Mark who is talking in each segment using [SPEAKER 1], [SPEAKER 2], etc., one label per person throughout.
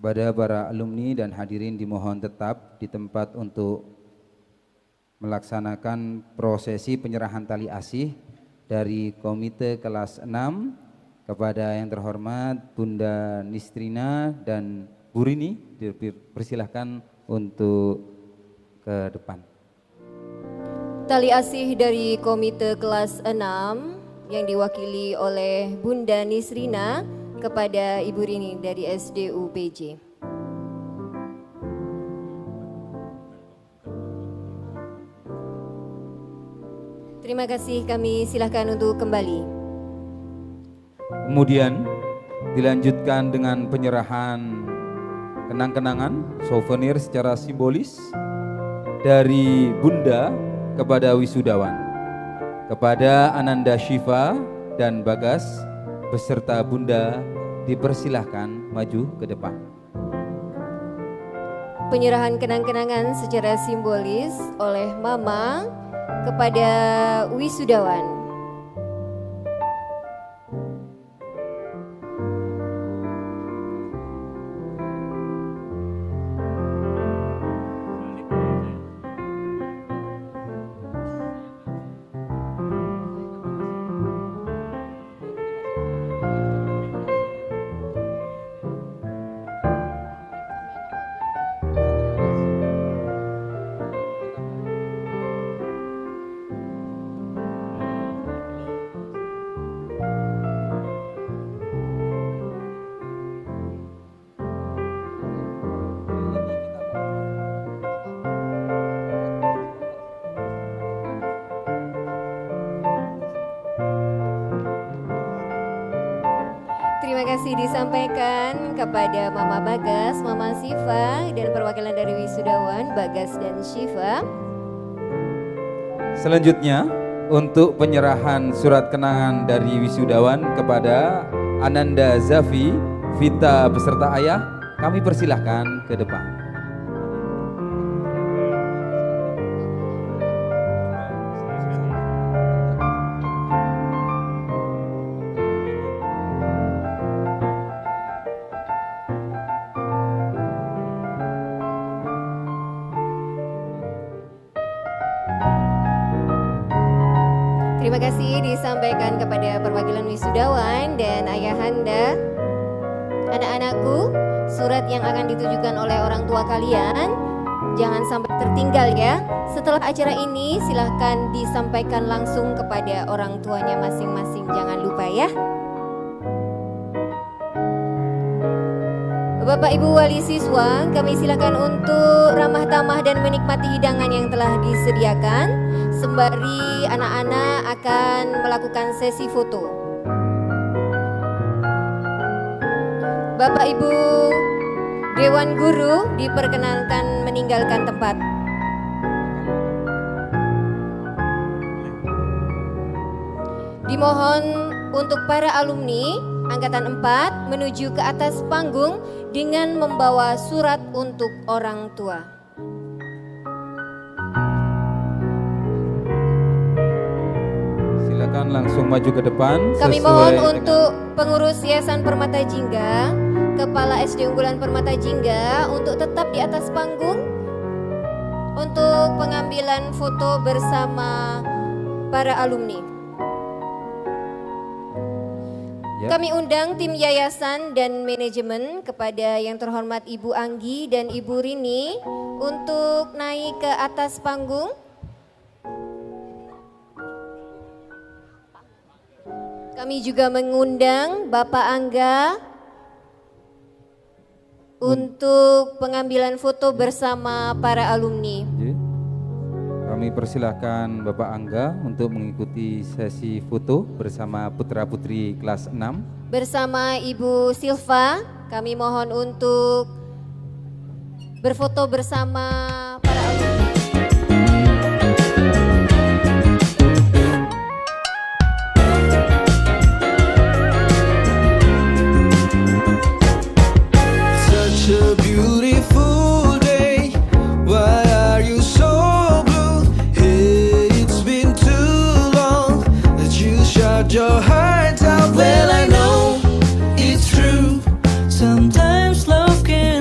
[SPEAKER 1] Kepada para alumni dan hadirin dimohon tetap di tempat untuk melaksanakan prosesi penyerahan tali asih dari komite kelas 6 kepada yang terhormat Bunda Nisrina dan Bu Rini. Dipersilahkan untuk ke depan.
[SPEAKER 2] Tali asih dari komite kelas 6 yang diwakili oleh Bunda Nisrina kepada Ibu Rini dari SDUPJ. Terima kasih, kami silakan untuk kembali.
[SPEAKER 1] Kemudian dilanjutkan dengan penyerahan kenang-kenangan souvenir secara simbolis dari Bunda kepada wisudawan. Kepada Ananda Syifa dan Bagas beserta Bunda dipersilahkan maju ke depan.
[SPEAKER 2] Penyerahan kenang-kenangan secara simbolis oleh Mama kepada wisudawan. Terima kasih disampaikan kepada Mama Bagas, Mama Syifa, dan perwakilan dari wisudawan Bagas dan Syifa.
[SPEAKER 1] Selanjutnya untuk penyerahan surat kenangan dari wisudawan kepada Ananda Zafi, Vita beserta ayah, kami persilahkan ke depan.
[SPEAKER 2] Terima kasih disampaikan kepada perwakilan wisudawan dan ayahanda. Anak-anakku, surat yang akan ditujukan oleh orang tua kalian jangan sampai tertinggal ya. Setelah acara ini silahkan disampaikan langsung kepada orang tuanya masing-masing, jangan lupa ya. Bapak Ibu wali siswa, kami silakan untuk ramah tamah dan menikmati hidangan yang telah disediakan. Sembari anak-anak akan melakukan sesi foto. Bapak Ibu Dewan Guru diperkenankan meninggalkan tempat. Dimohon untuk para alumni Angkatan 4 menuju ke atas panggung dengan membawa surat untuk orang tua.
[SPEAKER 1] Silakan langsung maju ke depan.
[SPEAKER 2] Kami mohon untuk pengurus Yayasan Permata Jingga, Kepala SD Unggulan Permata Jingga untuk tetap di atas panggung untuk pengambilan foto bersama para alumni. Kami undang tim yayasan dan manajemen kepada yang terhormat Ibu Anggi dan Ibu Rini untuk naik ke atas panggung. Kami juga mengundang Bapak Angga untuk pengambilan foto bersama para alumni.
[SPEAKER 1] Kami persilahkan Bapak Angga untuk mengikuti sesi foto bersama putra-putri kelas 6.
[SPEAKER 2] Bersama Ibu Silva, kami mohon untuk berfoto bersama para alumni.
[SPEAKER 3] Such a beautiful day. Why are you so blue? Hey, it's been too long that you shut your heart out. Well, I know it's true. Sometimes love can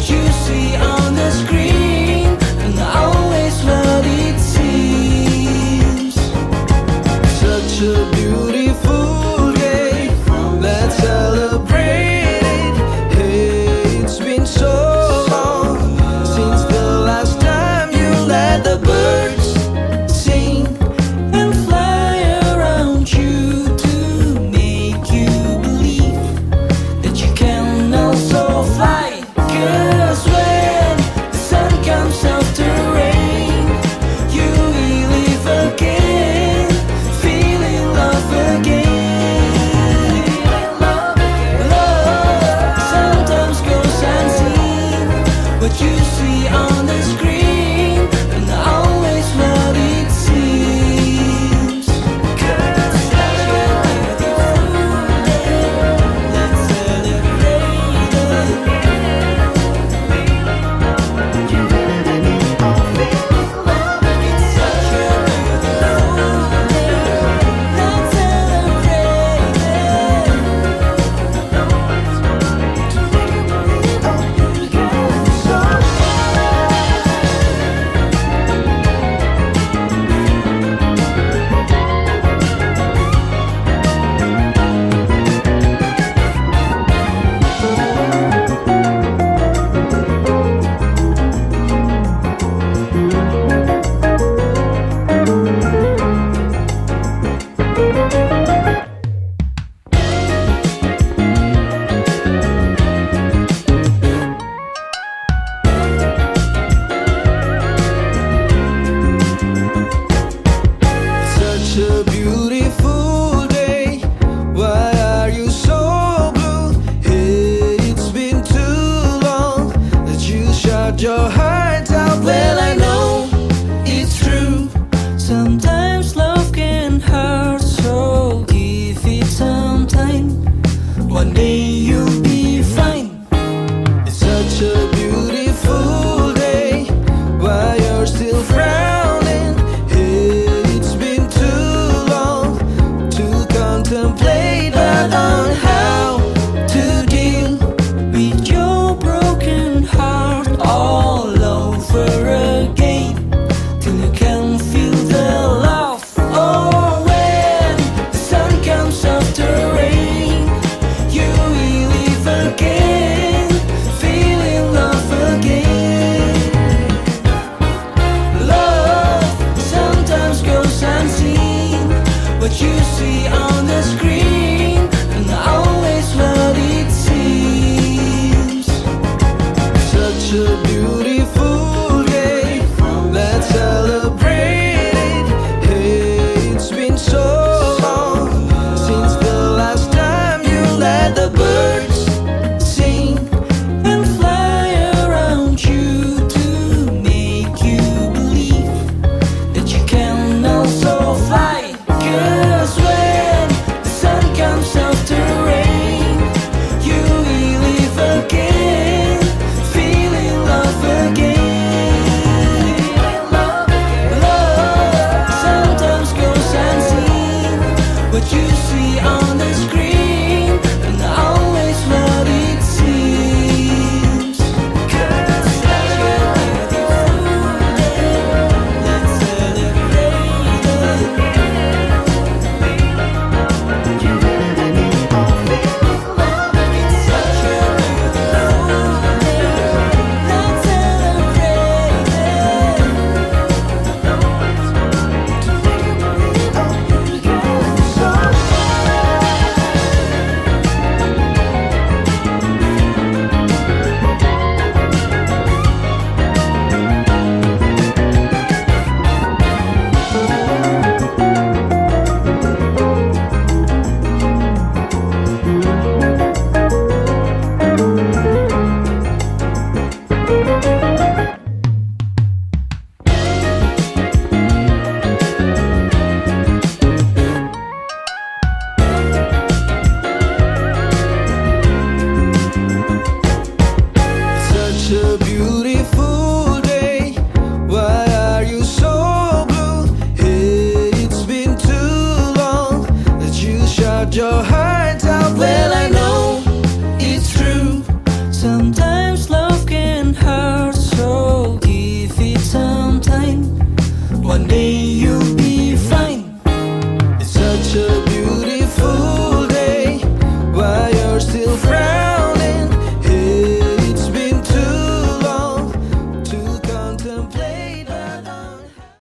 [SPEAKER 3] what you see on the screen, and always what it seems. Such a beautiful day, let's celebrate it. Hey, it's been so long since the last time you let the birds sing and fly around you to make you believe that you can also fly. 'Cause when the sun comes after rain, you will live again, feeling love again. Love sometimes goes unseen, what you see on the screen, and always what it seems. 'Cause such a beautiful day, let's celebrate it. It's such a beautiful day, let's Such a beautiful day. Why are you so blue? Hey, it's been too long that you shut your heart.